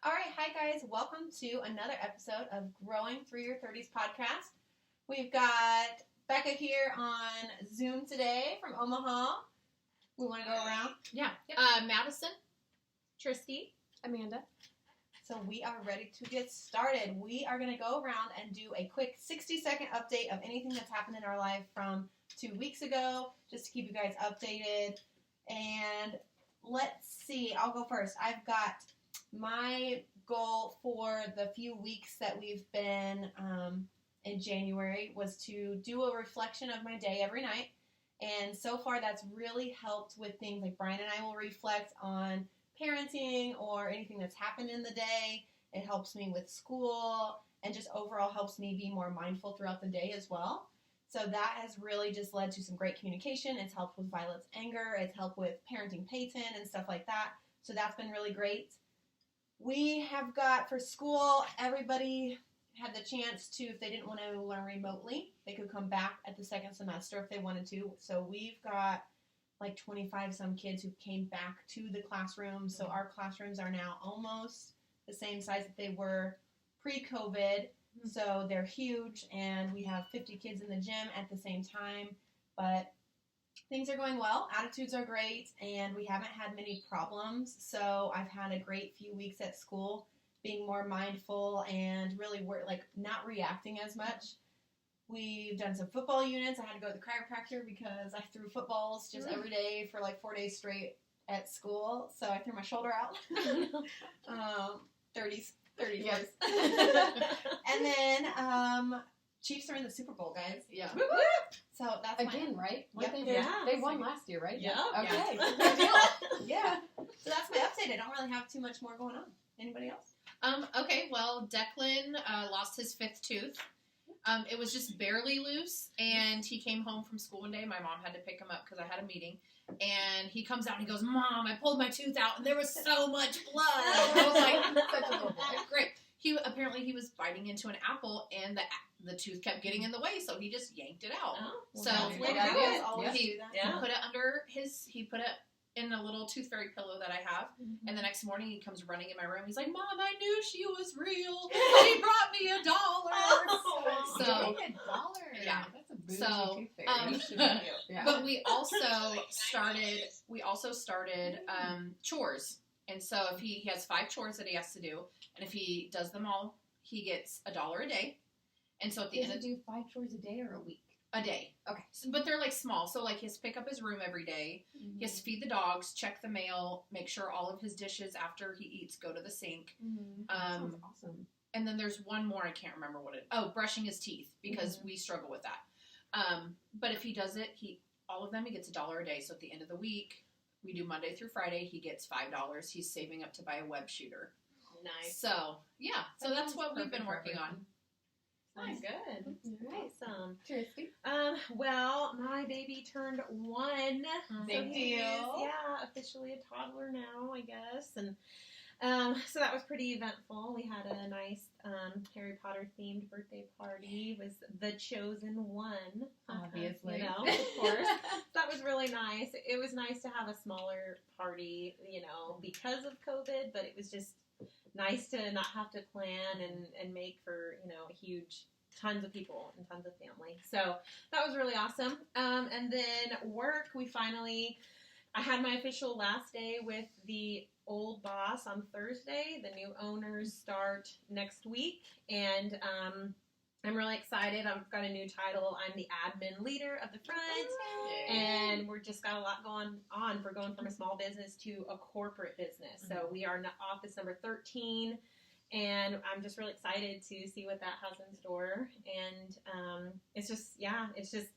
All right, hi guys. Welcome to another episode of Growing Through Your 30s podcast. We've got Becca here on Zoom today from Omaha. We want to go around. Yeah. Madison, Tristy, Amanda. So we are ready to get started. We are going to go around and do a quick 60-second update of anything that's happened in our life from 2 weeks ago, just to keep you guys updated. And let's see, I'll go first. I've got my goal for the few weeks that we've been in January was to do a reflection of my day every night. And so far that's really helped with things like Brian and I will reflect on parenting or anything that's happened in the day. It helps me with school and just overall helps me be more mindful throughout the day as well. So that has really just led to some great communication. It's helped with Violet's anger. It's helped with parenting Peyton and stuff like that. So that's been really great. We have got for school, everybody had the chance to, if they didn't want to learn remotely, they could come back at the second semester if they wanted to. So we've got like 25 some kids who came back to the classroom. So our classrooms are now almost the same size that they were pre-COVID. So they're huge, and we have 50 kids in the gym at the same time. But things are going well. Attitudes are great, and we haven't had many problems. So I've had a great few weeks at school, being more mindful and really not reacting as much. We've done some football units. I had to go to the chiropractor because I threw footballs just every day for like 4 days straight at school. So I threw my shoulder out. 30 years. And then Chiefs are in the Super Bowl, guys. Yeah. So that's Again, right? Yep. They won last year, right? Yeah. Okay. Good deal. Yeah. So that's my update. I don't really have too much more going on. Anybody else? Okay, well, Declan lost his 5th tooth. It was just barely loose, and he came home from school one day. My mom had to pick him up because I had a meeting. And he comes out and he goes, "Mom, I pulled my tooth out, and there was so much blood." And I was like, "Such a little boy." Great. He was biting into an apple, and the tooth kept getting in the way, so he just yanked it out. Oh, So he put it under he put it in a little tooth fairy pillow that I have. Mm-hmm. And the next morning he comes running in my room. He's like, "Mom, I knew she was real. She brought me $1." So $1. yeah. That's a bougie So, tooth fairy. Yeah. but we also started chores. And so if he has 5 chores that he has to do, and if he does them all, he gets $1 a day. And so at the Does end he of do 5 chores a day or a week? a day. Okay. So, but they're like small. So like he has to pick up his room every day. He has to feed the dogs, check the mail, make sure all of his dishes after he eats go to the sink. Sounds awesome. And then there's one more, I can't remember what brushing his teeth, because we struggle with that. But if he does it, all of them, he gets $1 a day. So at the end of the week, we do Monday through Friday, he gets $5. He's saving up to buy a web shooter. Nice. So, yeah. So that's what we've been perfect working for on. Nice. Good. Awesome. Tristy? Well, my baby turned 1. Big so he's, deal. officially a toddler now, I guess. And so that was pretty eventful. We had a nice Harry Potter themed birthday party. It was the chosen one, Obviously. of course. That was really nice. It was nice to have a smaller party, because of COVID, but it was just nice to not have to plan and make for, huge tons of people and tons of family. So that was really awesome. And then work, I had my official last day with the old boss on Thursday. The new owners start next week, and I'm really excited. I've got a new title. I'm the admin leader of the front, and we're just got a lot going on for going from a small business to a corporate business. So we are in office number 13, and I'm just really excited to see what that has in store. And it's just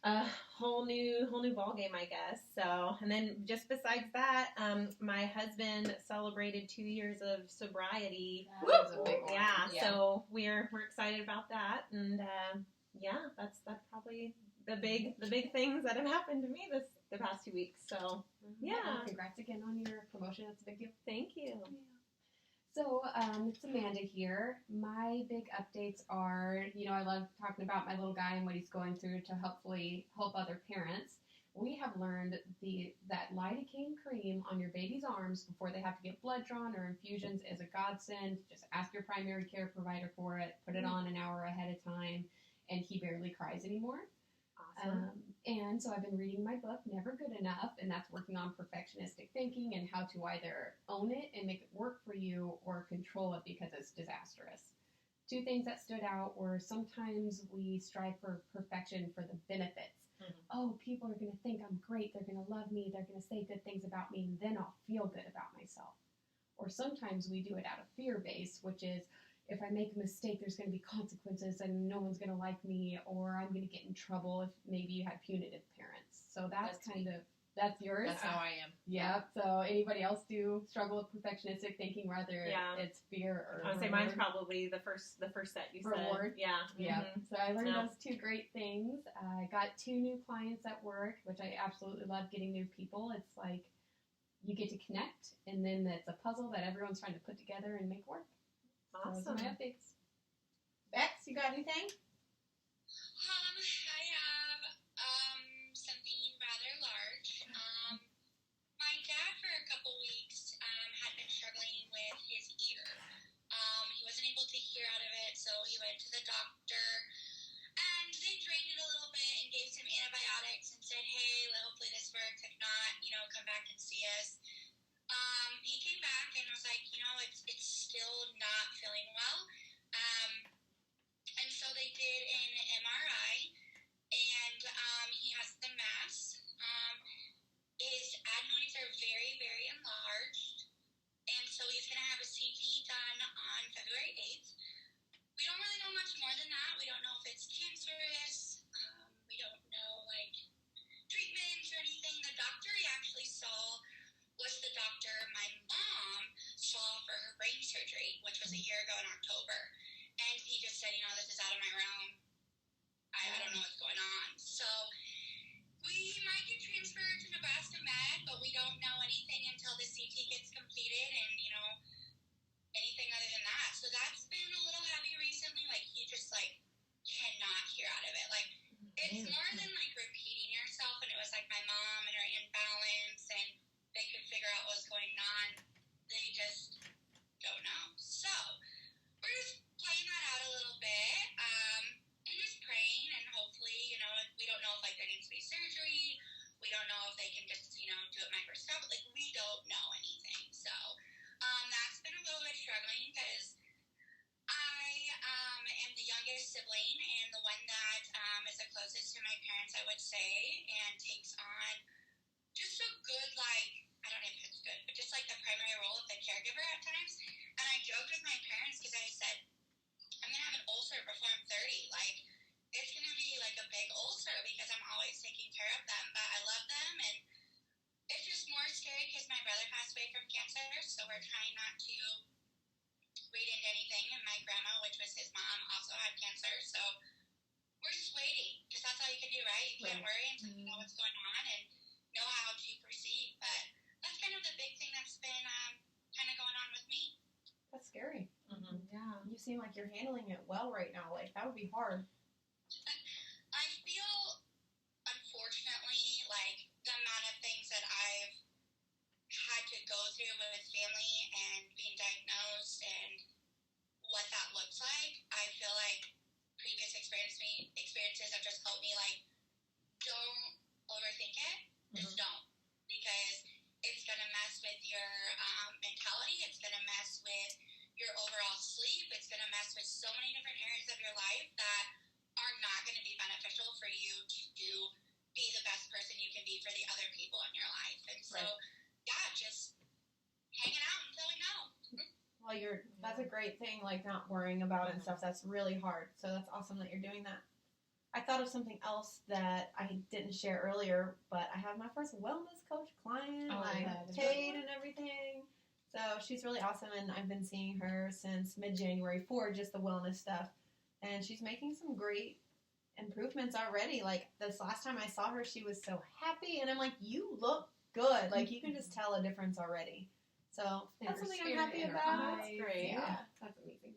a whole new ball game, I guess. So, and then just besides that, my husband celebrated 2 years of sobriety. That was a big one. Yeah, so we're excited about that, and that's probably the big things that have happened to me the past 2 weeks. So yeah, Well, congrats again on your promotion. That's a big deal. thank you. So, it's Amanda here. My big updates are, I love talking about my little guy and what he's going through to hopefully help other parents. we have learned that lidocaine cream on your baby's arms before they have to get blood drawn or infusions is a godsend. Just ask your primary care provider for it. Put it on an hour ahead of time, and he barely cries anymore. Awesome. And so I've been reading my book, Never Good Enough, and that's working on perfectionistic thinking and how to either own it and make it work for you or control it because it's disastrous. 2 things that stood out were sometimes we strive for perfection for the benefits. Oh, people are going to think I'm great. They're going to love me. They're going to say good things about me, and then I'll feel good about myself. Or sometimes we do it out of fear-based, which is if I make a mistake, there's going to be consequences and no one's going to like me, or I'm going to get in trouble if maybe you had punitive parents. So that's yours? That's how I am. Yeah. So anybody else do struggle with perfectionistic thinking, whether Yeah. it's fear or I would say mine's probably the first set you Reward. said. Yeah. Yeah. Mhm. So I learned Yeah. those 2 great things. I got 2 new clients at work, which I absolutely love getting new people. It's like you get to connect, and then it's a puzzle that everyone's trying to put together and make work. So those are Awesome. my updates. Bex, you got anything? I have something rather large. My dad for a couple weeks had been struggling with his ear. He wasn't able to hear out of it, so he went to the doctor, and they drained it a little bit and gave some antibiotics and said, "Hey, hopefully this works. If not, come back and see us." He came back and was like, it's still not feeling well. And so they did an MRI, and he has the mass. His adenoids are very, very enlarged, and so he's going to have a CT done on February 8th. We don't really know much more than that. We don't know if it's cancerous. We don't know, treatments or anything. The doctor he actually saw was the doctor my mom saw for her brain surgery, which was a year ago in October. And he just said, this is out of my realm. I don't know what's going on. So we might get transferred to Nebraska Med, but we don't know anything until the CT gets completed and, anything other than that. So that's been a little heavy recently. He just, cannot hear out of it. It's more than, repeating yourself. And it was, my mom and her imbalance, and they could figure out what's going on. They just don't know. So we're just playing that out a little bit, and just praying, and hopefully, we don't know if there needs to be surgery. We don't know if they can just, do it microscopic. We don't know anything. So that's been a little bit struggling because I am the youngest sibling and the one that is the closest to my parents, I would say, and takes on just a good, I don't know if it's good, but just the primary role of the caregiver at times. And I joked with my parents because I said, I'm going to have an ulcer before I'm 30. It's going to be a big ulcer because I'm always taking care of them, but I love them. And it's just more scary because my brother passed away from cancer, so we're trying not to read into anything. And my grandma, which was his mom, also had cancer, so we're just waiting because that's all you can do, right? You can't worry until you know what's going on and know how to proceed. But that's kind of the big thing that's been kind of going on with me. That's scary. Mm-hmm. Yeah. You seem like you're handling it well right now. That would be hard. I feel, unfortunately, the amount of things that I've had to go through with family and being diagnosed and what that looks like, I feel like previous experiences have just helped me, don't overthink it. Just don't. Because it's going to mess with your mentality. It's going to mess with your overall sleep. It's going to mess with so many different areas of your life that are not going to be beneficial for you to be the best person you can be for the other people in your life. And so, just hanging out until we know. Well, that's a great thing, not worrying about it and stuff. That's really hard. So that's awesome that you're doing that. I thought of something else that I didn't share earlier, but I have my first wellness coach client, Kate and everything. So she's really awesome, and I've been seeing her since mid-January for just the wellness stuff. And she's making some great improvements already. This last time I saw her, she was so happy, and I'm like, you look good. You can just tell a difference already. So that's something I'm happy about. That's great. Yeah, that's amazing.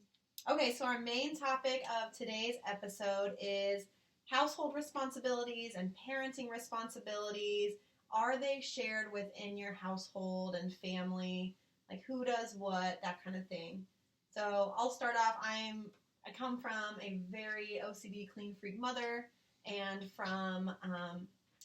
Okay, so our main topic of today's episode is household responsibilities and parenting responsibilities, are they shared within your household and family? Like who does what, that kind of thing. So I'll start off. I come from a very OCD clean freak mother, and from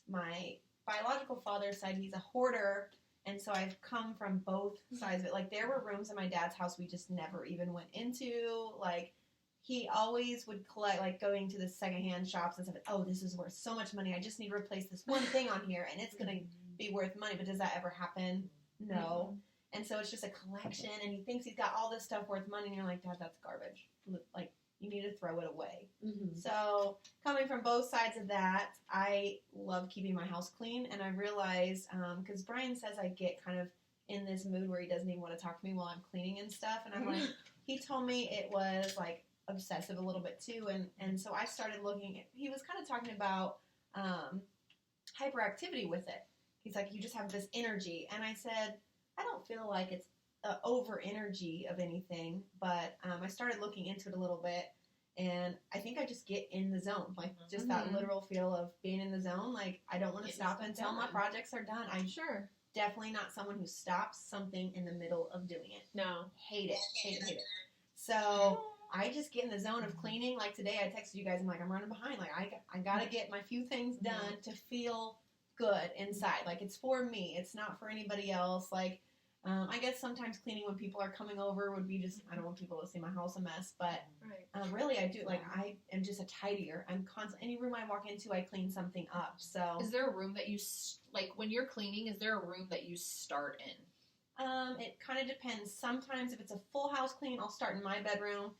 my biological father's side, he's a hoarder, and so I've come from both sides of it. Like there were rooms in my dad's house we just never even went into. Like he always would collect, like going to the secondhand shops and stuff. Oh, this is worth so much money. I just need to replace this one thing on here, and it's gonna be worth money. But does that ever happen? No. And so it's just a collection, and he thinks he's got all this stuff worth money, and you're like, Dad, that's garbage. Like, you need to throw it away. Mm-hmm. So, coming from both sides of that, I love keeping my house clean, and I realize, because Brian says I get kind of in this mood where he doesn't even want to talk to me while I'm cleaning and stuff, and I'm like, he told me it was, like, obsessive a little bit, too, and so I started looking, he was kind of talking about hyperactivity with it. He's like, you just have this energy, and I said, I don't feel like it's over energy of anything, but I started looking into it a little bit, and I think I just get in the zone, like just that literal feel of being in the zone. Like I don't want to stop until my projects are done. I'm Sure. definitely not someone who stops something in the middle of doing it. No. Hate it. So I just get in the zone of cleaning. Like today, I texted you guys. I'm like, I'm running behind. Like I gotta get my few things done to feel good inside. Like it's for me. It's not for anybody else. Like. I guess sometimes cleaning when people are coming over would be just, I don't want people to see my house a mess, but Right. really I do, like I am just a tidier. I'm constant, any room I walk into, I clean something up, so. Is there a room that you, like when you're cleaning, is there a room that you start in? It kind of depends. Sometimes if it's a full house clean, I'll start in my bedroom,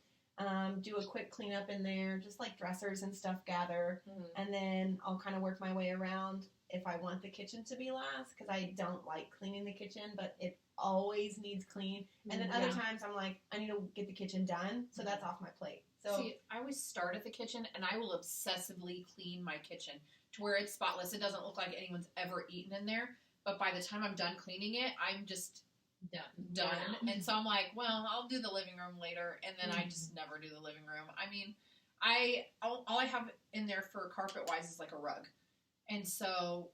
do a quick cleanup in there, just like dressers and stuff gather, and then I'll kind of work my way around if I want the kitchen to be last, because I don't like cleaning the kitchen, but it always needs clean. And then other times I'm like, I need to get the kitchen done, so that's off my plate. So see, I always start at the kitchen, and I will obsessively clean my kitchen to where it's spotless. It doesn't look like anyone's ever eaten in there, but by the time I'm done cleaning it, I'm just done. Yeah. And so I'm like, well, I'll do the living room later, and then I just never do the living room. I mean, all I have in there for carpet-wise is like a rug. And so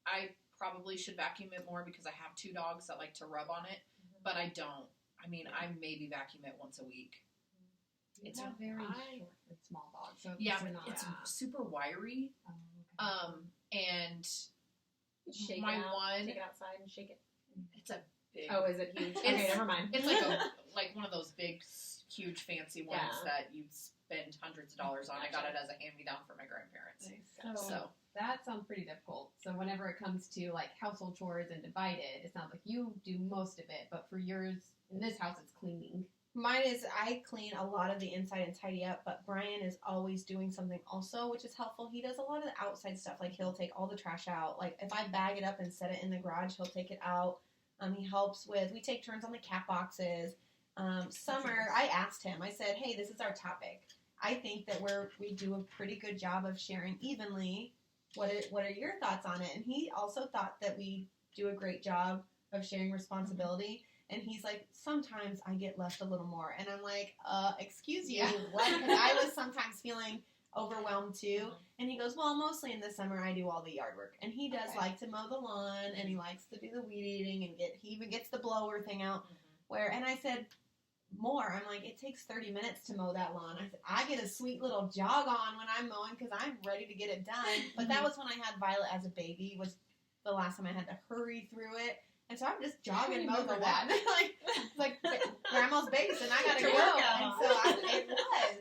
I probably should vacuum it more because I have 2 dogs that like to rub on it, but I don't. I mean, I maybe vacuum it once a week. It's a very short and small dog, so Yeah, they're but not it's super wiry. And Shake my it out, one, take it outside and shake it. it's a big. Oh, is it huge? Okay, never mind. It's like one of those big, huge, fancy ones that you spend hundreds of dollars on. I got it as a hand-me-down for my grandparents. So that sounds pretty difficult. So whenever it comes to like household chores and divided, it sounds like you do most of it, but for yours in this house, it's cleaning. mine is, I clean a lot of the inside and tidy up, but Brian is always doing something also, which is helpful. He does a lot of the outside stuff. Like he'll take all the trash out. Like if I bag it up and set it in the garage, he'll take it out. He helps with, we take turns on the cat boxes. Summer, I asked him, I said, hey, this is our topic. I think that we do a pretty good job of sharing evenly. What are your thoughts on it? And he also thought that we do a great job of sharing responsibility. And he's like, sometimes I get left a little more. And I'm like, excuse you, what? Because I was sometimes feeling overwhelmed too. And he goes, well, mostly in the summer I do all the yard work. And he does like to mow the lawn, and he likes to do the weed eating, and he even gets the blower thing out. And I said, more. I'm like, it takes 30 minutes to mow that lawn. I said, I get a sweet little jog on when I'm mowing because I'm ready to get it done. But that was when I had Violet as a baby, was the last time I had to hurry through it. And so I'm just jogging mow the lawn. like grandma's base, and I gotta go. And so it was.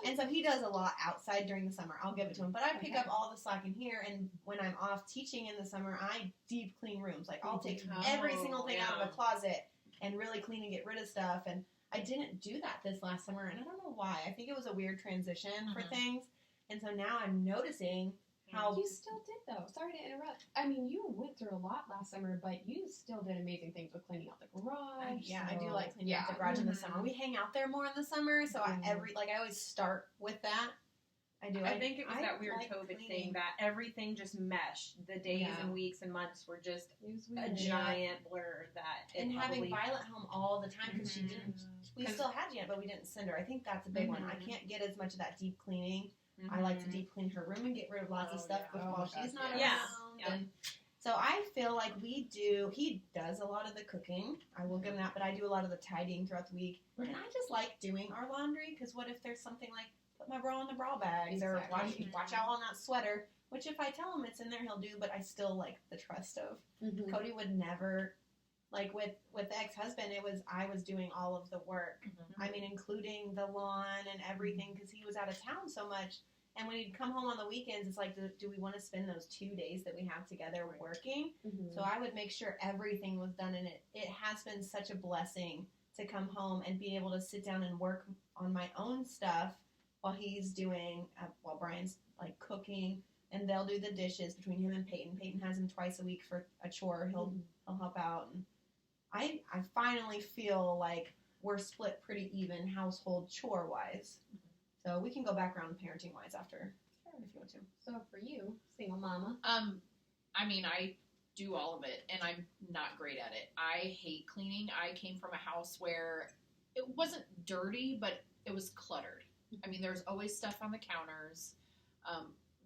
And so he does a lot outside during the summer. I'll give it to him. But I pick up all the slack in here, and when I'm off teaching in the summer, I deep clean rooms. Like I'll take every single thing out of a closet and really clean and get rid of stuff. And I didn't do that this last summer, and I don't know why. I think it was a weird transition for things. And so now I'm noticing how... You still did, though. Sorry to interrupt. I mean, you went through a lot last summer, but you still did amazing things with cleaning out the garage. I do like cleaning out the garage in the summer. We hang out there more in the summer, so I always start with that. I do. I think it was that weird like COVID cleaning. thing that everything just meshed. The days and weeks and months were just a weird. giant blur that it And having probably... Violet home all the time because she didn't. We still had Janet, but we didn't send her. I think that's a big one. I can't get as much of that deep cleaning. I like to deep clean her room and get rid of lots of stuff while she's not around. Yeah. Yeah. And so I feel like he does a lot of the cooking. I will give him that, but I do a lot of the tidying throughout the week. And I just like doing our laundry because what if there's something like put my bra in the bra bags or Exactly. watch out on that sweater, which if I tell him it's in there, he'll do, but I still like the trust of Mhm. Cody would never, like with the ex-husband, I was doing all of the work. I mean, including the lawn and everything because he was out of town so much. And when he'd come home on the weekends, it's like, do we want to spend those 2 days that we have together working? Mhm. So I would make sure everything was done, and it has been such a blessing to come home and be able to sit down and work on my own stuff while he's doing, while Brian's like cooking, and they'll do the dishes between him and Peyton. Peyton has him twice a week for a chore. He'll help out, and I finally feel like we're split pretty even household chore wise. So we can go back around parenting wise after if you want to. So for you, single mama. I mean, I do all of it, and I'm not great at it. I hate cleaning. I came from a house where it wasn't dirty, but it was cluttered. I mean, there's always stuff on the counters.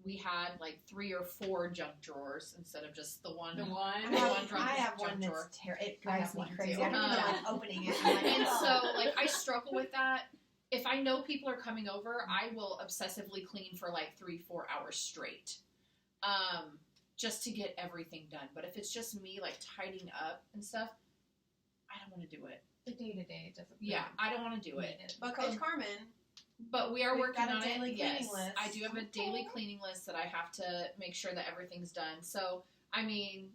We had like 3 or 4 junk drawers instead of just the one. The one. I have one drawer. that's it I drives have me one crazy. too. I don't even like opening it. I'm like, And oh. so, like, I struggle with that. If I know people are coming over, I will obsessively clean for like 3-4 hours straight, just to get everything done. But if it's just me, like, tidying up and stuff, I don't want to do it. The day to day doesn't. Yeah, I don't want to do it. But Coach Carmen, But we are We've working got a on daily it. cleaning Yes, list. I do have a daily cleaning list that I have to make sure that everything's done. So, I mean,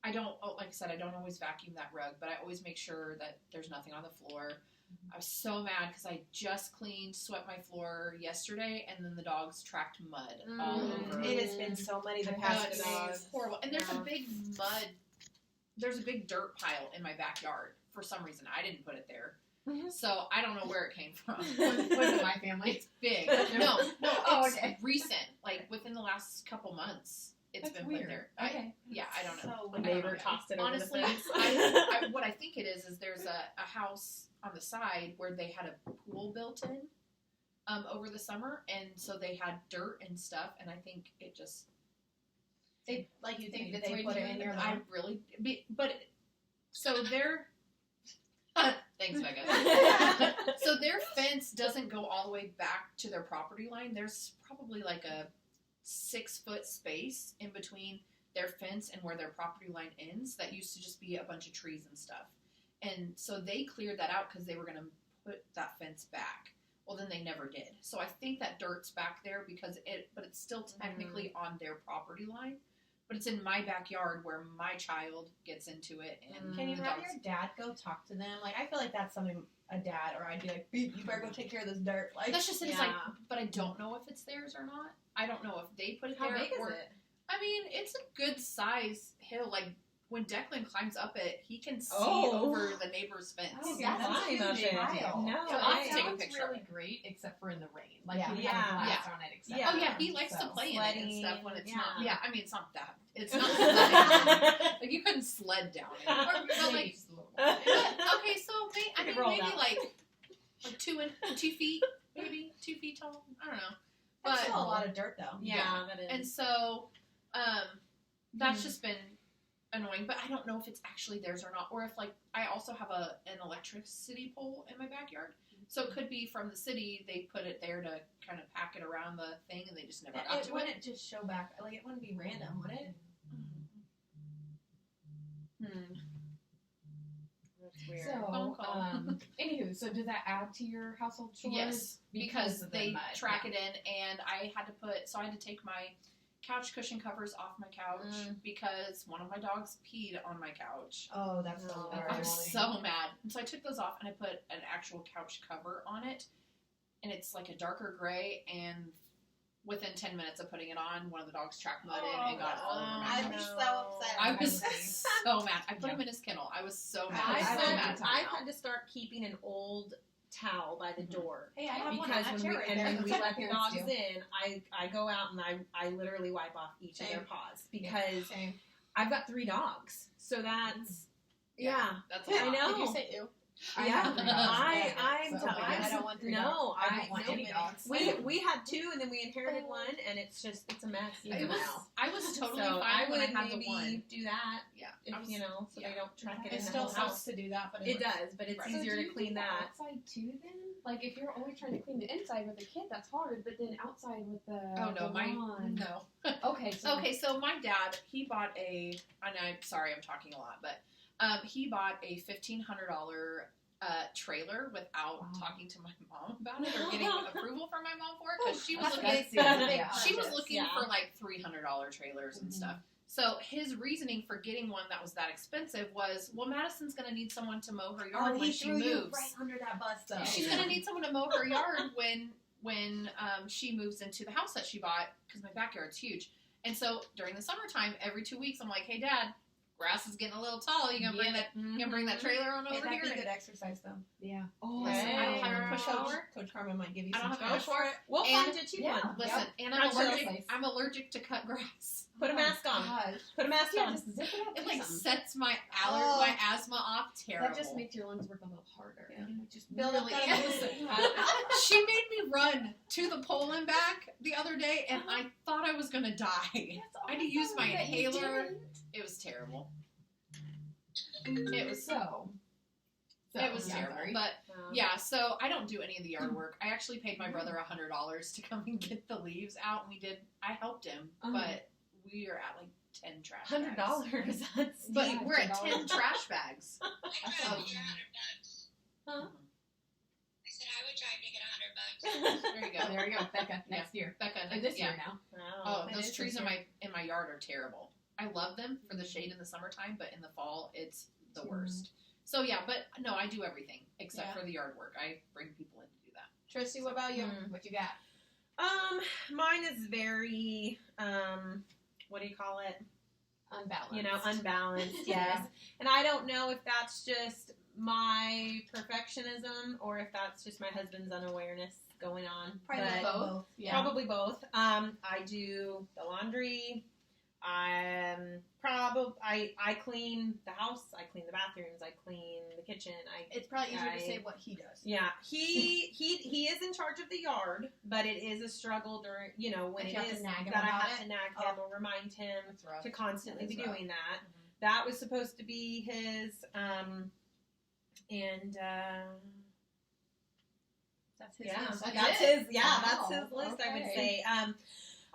I don't, like I said, I don't always vacuum that rug, but I always make sure that there's nothing on the floor. I was so mad because I just swept my floor yesterday, and then the dogs tracked mud all over. it has been so muddy the Oh, past it's few days. horrible. And there's a big there's a big dirt pile in my backyard for some reason. I didn't put it there. So I don't know where it came from. Wasn't my family. It's big. No, Oh, it's okay. recent. Like within the last couple months, it's That's been weird. put there. Okay. I don't know. So The I don't neighbor know. tossed it over Honestly, the fence. what I think it is there's a house on the side where they had a pool built in over the summer, and so they had dirt and stuff, and I think it just They like you think that It's they way put too it in your I lawn. really so their thanks, Becca. So their fence doesn't go all the way back to their property line. There's probably like a 6-foot space in between their fence and where their property line ends. That used to just be a bunch of trees and stuff. And so they cleared that out because they were going to put that fence back. Well, then they never did. So I think that dirt's back there but it's still technically on their property line. But it's in my backyard where my child gets into it. And Can you the have dogs- your dad go talk to them? Like I feel like that's something a dad or I'd be like, Beep, you better go take care of this dirt. Like That's just it. It's like, Yeah. but I don't know if it's theirs or not. I don't know if they put it How there big is or. it? I mean, it's a good size hill. Like when Declan climbs up it, he can see Oh. over the neighbor's fence. Oh, Yeah, that's fine a of huge it. pile. No, So It I'll take a sounds picture of really it. great, except for in the rain. Like Yeah. you Yeah. have a blast on it, except. Yeah. Oh yeah, he likes to So, play in it and sledding, stuff when it's yeah. not. Yeah, I mean it's not that. It's not sledding. Like you couldn't sled down it. Or, but maybe like, just a little but, okay, so I You think could roll maybe down. like 2 feet, maybe 2 feet tall. I don't know. that's But still a lot of dirt though. Yeah, that is. and so that's just been annoying, but I don't know if it's actually theirs or not, or if like I also have an electricity pole in my backyard, so it could be from the city. They put it there to kind of pack it around the thing, and they just never got It to it. wouldn't just show back. Like it wouldn't be random, would it? That's weird. Phone So, call. anywho, so does that add to your household chores? Yes, because of the they mud, track yeah. it in, and I had to take my couch cushion covers off my couch because one of my dogs peed on my couch. Oh, that's the Oh, I worst. was so mad. And so I took those off and I put an actual couch cover on it. And it's like a darker gray. And within 10 minutes of putting it on, one of the dogs tracked mud in and got all over my I'd couch. be so no. upset. I was would be. so mad. I put him in his kennel. I was so mad. I I was so said- mad. I've had to start keeping an old towel by the door. Hey, I have one on Because that when chair we, right and there. when we That's let the what dogs parents in, I go out and I literally wipe off each of their Same. paws because Same. I've got 3 dogs. So that's yeah. That's I a lot. know. Did you say ew? I Yeah, have 3 dogs. I'm So, telling you, I don't want 3 no, I don't want no, any dogs. We had 2 and then we inherited 1 and it's a mess even now. I was totally So fine I when I would had the maybe one. do that Yeah, if I was, you know, so yeah. they don't track it It in the still whole sucks house. to do that, but It does, but it's Right. easier so do to you clean do the that. outside too then? Like if you're always trying to clean the inside with the kid, that's hard, but then outside with the Oh no, the my lawn. no. Okay, so Okay, so my dad, he bought and I'm sorry, I'm talking a lot, but he bought a $1,500 trailer without Wow. talking to my mom about it or getting approval from my mom for it because she was That's a looking, big deal. That's a big Yeah. she was purchase, looking yeah. for like $300 trailers and Mhm. stuff. So his reasoning for getting one that was that expensive was, well, Madison's going to need someone to mow her yard Oh, when he she threw you moves. right under that bus, though. She's going to need someone to mow her yard when she moves into the house that she bought because my backyard's huge. And so during the summertime, every 2 weeks, I'm like, hey, Dad, grass is getting a little tall. You gonna bring that trailer on Hey, over that'd here? be good exercise, though. yeah. Oh, listen, I don't have a push Coach, mower. Coach Carmen might give you I some don't have Go a tips. push for it. We'll And- find a cheap yeah. one. Listen, and That's just- I'm allergic to cut grass. Put a mask on. Gosh. Put a mask Yeah, on. just zip it up. It do like something. sets my Oh. my asthma off terrible. That just makes your lungs work a little harder. Yeah. You know, just Build up Really that is. immune- She made me run to the pole and back the other day, and I thought I was gonna die. I had to use my That you inhaler. didn't. It was terrible. It was So it was yeah, terrible, sorry. but Um, yeah. So I don't do any of the yard work. I actually paid my brother $100 to come and get the leaves out, and we did. I helped him, but we are at like 10 trash bags. $100. That's But Yeah, we're at $10. 10 trash bags. I would drive to get $100. Huh? I said I would drive to get $100. There you go. There you go, Becca. Next year. Becca, Or this yeah. year now. Oh, It those is trees this in my yard are terrible. I love them for the shade in the summertime, but in the fall it's the Too worst. So yeah, but no, I do everything except Yeah. for the yard work. I bring people in to do that. Tristy, what about you? What you got? Mine is very what do you call it? Unbalanced. You know, unbalanced. Yeah. Yes. And I don't know if that's just my perfectionism or if that's just my husband's unawareness going on. Probably but both. Yeah. Probably both. I do the laundry. I clean the house. I clean the bathrooms. I clean the kitchen. It's probably easier to I- say what he does. Yeah, he is in charge of the yard, but it is a struggle during when If it you have to is nag him that I about have to nag him or remind him That's rough. to constantly That be is rough. doing that. Mhm. That was supposed to be his, and That's his yeah, list. that's it? his. Yeah, Wow, that's his list. I would okay. say.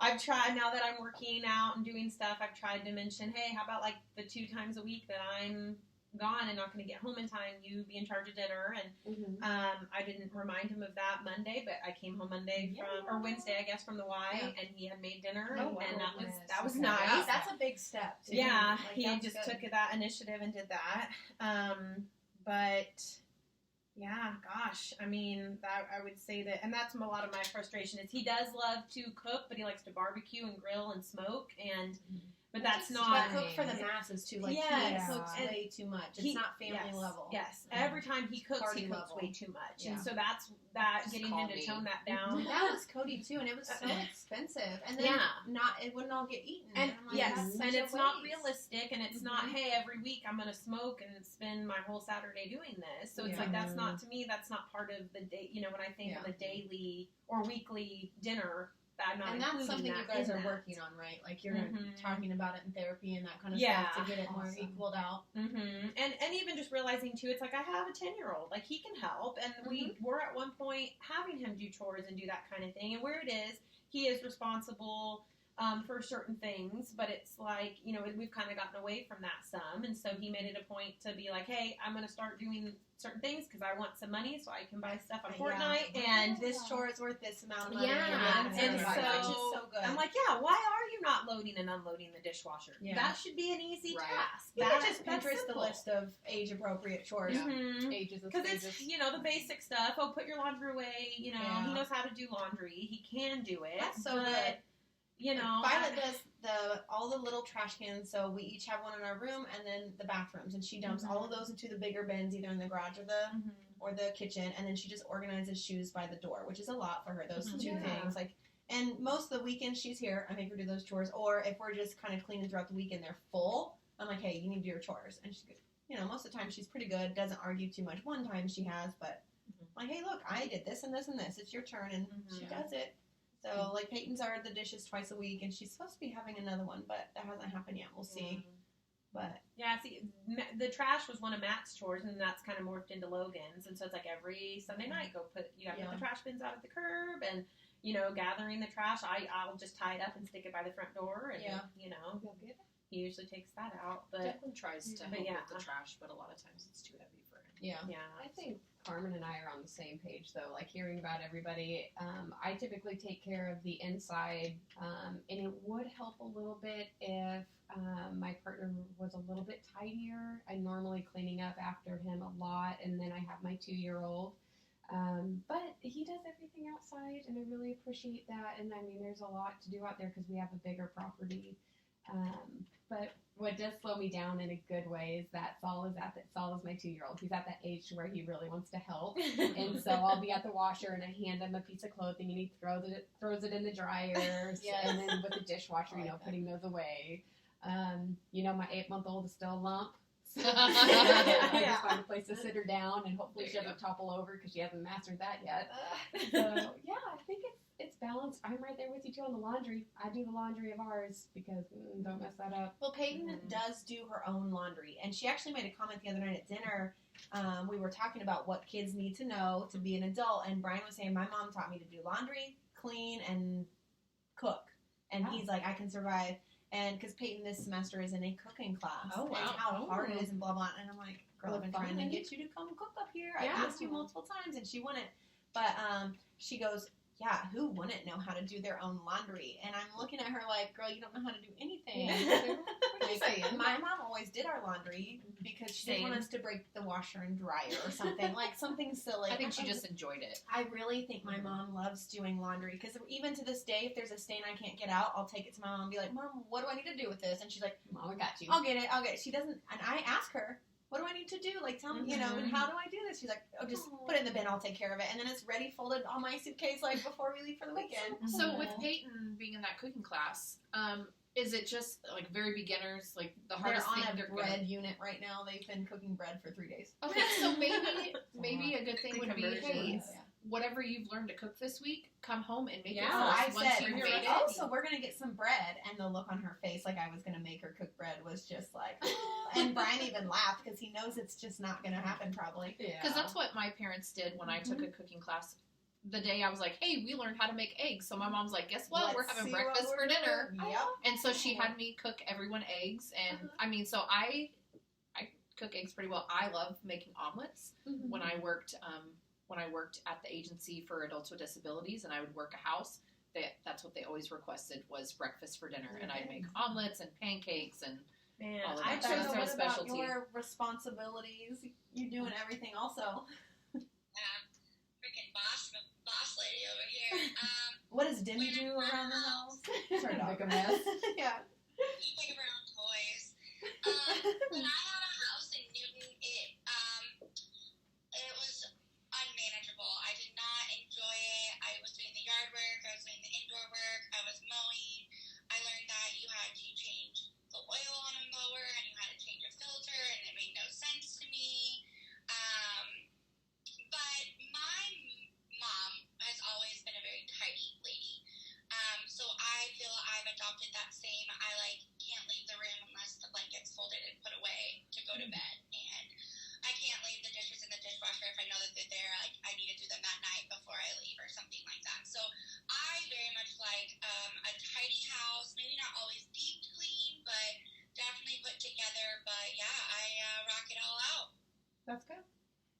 I've tried now that I'm working out and doing stuff. I've tried to mention, hey, how about like the 2 times a week that I'm gone and not going to get home in time? You be in charge of dinner, and Mhm. I didn't remind him of that Monday, but I came home Monday or Wednesday, I guess, from the Y, Yeah. and he had made dinner, Oh, and wow. that was Yes. that was Okay. nice. Yeah, that's a big step. Too. Yeah, Like, he that's just good. took that initiative and did that. But yeah, gosh, I mean, that I would say that, and that's a lot of my frustration is he does love to cook, but he likes to barbecue and grill and smoke, and but that's But not. cook for the masses too. Like Yes. he cooks And way too much. It's he- not family yes, level. Yes, every time he cooks, Party he cooks level. way too much, Yeah. and so that's that Just getting call him to me. tone that down. That was Cody too, and it was so expensive. And then Yeah. it wouldn't all get eaten. And I'm like, yes, that's such and a it's not waste. realistic, and it's not, hey, every week I'm gonna smoke and spend my whole Saturday doing this. So it's like that's not, to me, that's not part of the day. You know, when I think of Yeah. a daily or weekly dinner, that I'm not And that's including something you that guys in are that. working on, right? Like you're Mhm. talking about it in therapy and that kind of Yeah. stuff to get it more Awesome. equaled out. And even just realizing too, it's like I have a 10-year-old, like he can help, and we were at one point having him do chores and do that kind of thing. And where it is, he is responsible for certain things, but it's like we've kind of gotten away from that some, and so he made it a point to be like, hey, I'm going to start doing certain things because I want some money so I can buy stuff on Fortnite, and this chore is worth this amount of money. yeah, and and which is so good. I'm like, yeah, why are you not loading and unloading the dishwasher? Yeah. That should be an easy Right. task. you That could just that's Pinterest the simple. list of age appropriate chores. Yeah. Mhm. Ages of Because stages. it's the basic stuff. Oh, put your laundry away. Yeah. He knows how to do laundry. He can do it. That's so but, good. I- Violet does all the little trash cans, so we each have one in our room, and then the bathrooms, and she dumps all of those into the bigger bins, either in the garage or the kitchen, and then she just organizes shoes by the door, which is a lot for her. Those two Yeah. things, and most of the weekends she's here, I make her do those chores, or if we're just kind of cleaning throughout the weekend, they're full. I'm like, hey, you need to do your chores, and she's good. most of the time she's pretty good, doesn't argue too much. One time she has, but like, hey, look, I did this and this and this. It's your turn, and she does it. So, like, Peyton's are the dishes twice a week, and she's supposed to be having another one, but that hasn't happened yet. We'll see. But yeah, see, the trash was one of Matt's chores, and that's kind of morphed into Logan's. And so it's like every Sunday night, you got to put the trash bins out at the curb, and gathering the trash. I'll just tie it up and stick it by the front door, and You'll get it. he usually takes that out. But Declan tries to help yeah. with the trash, but a lot of times it's too heavy for him. yeah. I think Carmen and I are on the same page, though. Like, hearing about everybody, I typically take care of the inside, and it would help a little bit if my partner was a little bit tidier. I'm normally cleaning up after him a lot, and then I have my 2-year-old. But he does everything outside, and I really appreciate that. And I mean, there's a lot to do out there because we have a bigger property. But what does slow me down in a good way is that Saul is my 2-year-old. He's at that age where he really wants to help. And so I'll be at the washer and I hand him a piece of clothing and he throws it in the dryer. Yes. And then with the dishwasher, putting those away. My 8-month-old is still a lump. So I just find a place to sit her down, and hopefully she doesn't topple over because she hasn't mastered that yet. So yeah, I think it's balanced. I'm right there with you too on the laundry. I do the laundry of ours because don't mess that up. Well, Peyton does do her own laundry, and she actually made a comment the other night at dinner. We were talking about what kids need to know to be an adult, and Brian was saying, my mom taught me to do laundry, clean, and cook. And he's like, I can survive. And because Peyton this semester is in a cooking class. Oh, wow. And how hard it is and blah, blah. And I'm like, girl, I've been trying to get you to come cook up here. I asked you multiple times, and she wouldn't. But she goes, yeah, who wouldn't know how to do their own laundry? And I'm looking at her like, girl, you don't know how to do anything. What are you saying? My mom always did our laundry because she didn't want us to break the washer and dryer or something. Like, something silly. I think she just enjoyed it. I really think my mom loves doing laundry because even to this day, if there's a stain I can't get out, I'll take it to my mom and be like, Mom, what do I need to do with this? And she's like, Mom, I got you. I'll get it. She doesn't, and I ask her, what do I need to do? Like, tell me, and how do I do this? She's like, oh, just put it in the bin. I'll take care of it. And then it's ready, folded on my suitcase, like, before we leave for the weekend. So with Peyton being in that cooking class, is it just like very beginners, like the hardest They're thing on a they're bread unit right now. They've been cooking bread for 3 days. Okay, so maybe a good thing Good would be, hey, conversions. whatever you've learned to cook this week, come home and make it Yeah, for I us once said, you've made it. oh, so we're going to get some bread. And the look on her face, like I was going to make her cook bread, was just like, and Brian even laughed because he knows it's just not going to happen probably. Because that's what my parents did when I took a cooking class. The day I was like, hey, we learned how to make eggs. So my mom's like, guess what? We're Let's having see what breakfast we're for dinner. doing. Yep. And so she had me cook everyone eggs. And I mean, so I cook eggs pretty well. I love making omelets. When I worked at the agency for adults with disabilities and I would work a house, that's what they always requested was breakfast for dinner. And I'd make omelets and pancakes and Man, all of I that. don't That's know my what about specialty. your responsibilities. You're doing everything also. Freaking boss lady over here. What does Demi do around the house? Turn it off. Make a mess. Yeah. You take around toys. When I had a house in Newton, it was unmanageable. I did not enjoy it. I was doing the yard work. I was doing the indoor work. I was mowing. I learned that you had to change the oil on a mower and you had to change a filter, and it made no sense to me. But my mom has always been a very tidy lady. So I feel I've adopted that same, can't leave the room unless the blanket's folded and put away to go to bed. And I can't leave the dishes in the dishwasher if I know that they're there. I need to do them that night before I leave or something like that. So I very much like a tidy house, maybe not always deep clean, but definitely put together. But yeah, I rock it all out. That's good.